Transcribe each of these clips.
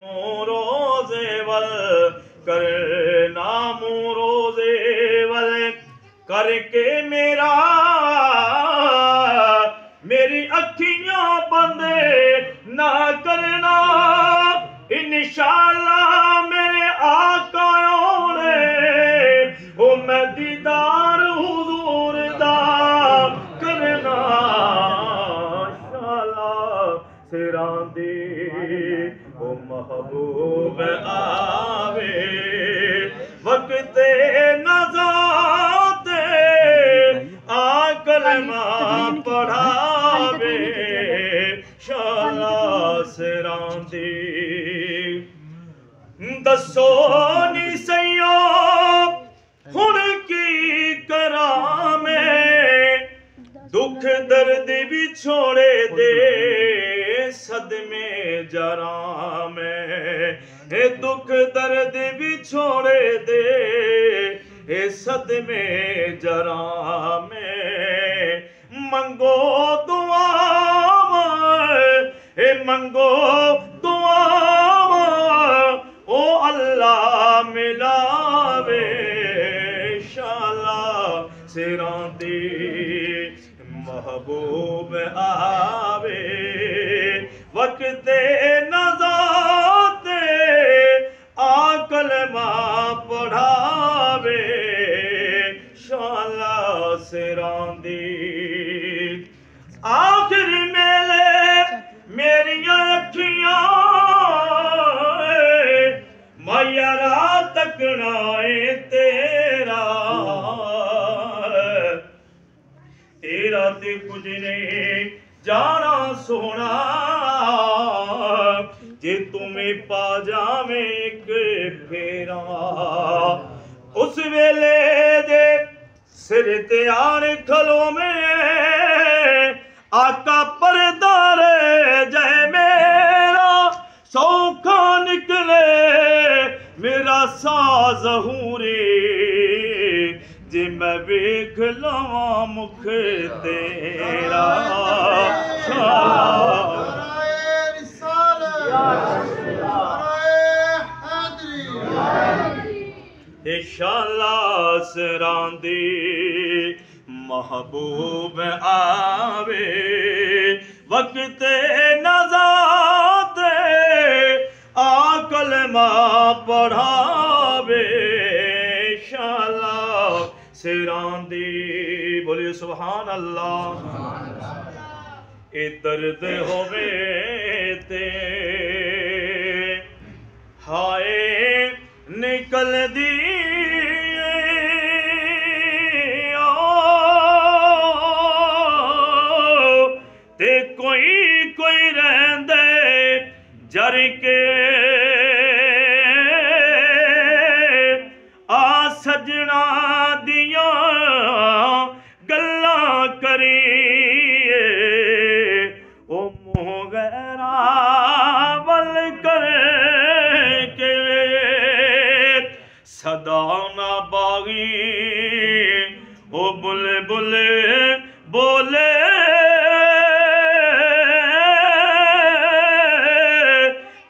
रोजे वल करना रोजे वल करके मेरी अखियां बंद ना करना। इंशाअल्लाह मेरे आका ने ओ मैं दीदार हुजूर दा करना। इंशाअल्लाह सिरां दी ओ महबूब आवे वक्त नज़ात कलमा पढ़ावे शाला सिरां दी। दसो नी सैयो हुण की करा मैं दुख दर्द भी छोड़े दे सदमे जरा मैं दुख दर्द भी छोड़े दे सदमे जरा मैं मंगो दुआ मंगो दुआ ओ अल्लाह मिलावे शाला सिरां दी महबूब आवे वक्त नज़ात कलमा पढ़ावे शाला सिरां दी। आखिर मेले मेरिया अखियां मायरा तकना तेरा तेरा ते कुछ नहीं जाना सोना जे तुम्हें पा जावे एक फेरा। उस वेले दे सिर ते आन खलो में आका परदार जय मेरा सौखा निकले मेरा साज हूरे जे मैं वेख लवा मुख तेरा शाला सिरां दी महबूब आवे वक्त नज़ात कलमा पढ़ावे शाला सिरां दी। बोलिए सुभान अल्लाह। ए दर्द होवे ते हाय निकल दी ते कोई रहंदे जर के आ सजना दिया गल्लां करिए ओ मुँह गैरा वल करके सदा ना बागी ओ बुलबुल बोले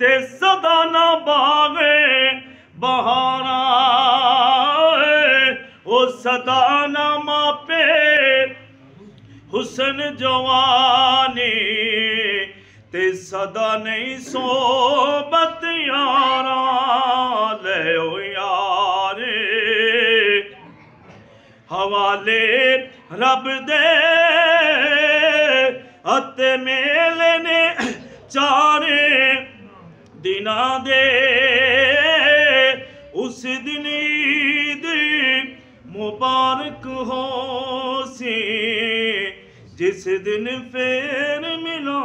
ते सदा ना बागे बहारा ओ सदा ना मापे हुसन जवानी ते सदा नहीं सोबत यारा ले ओ यारे हवाले रब दे अते मेले ने चारे दिना दे उस दिन ईद मुबारक हो सी जिस दिन फेर मिला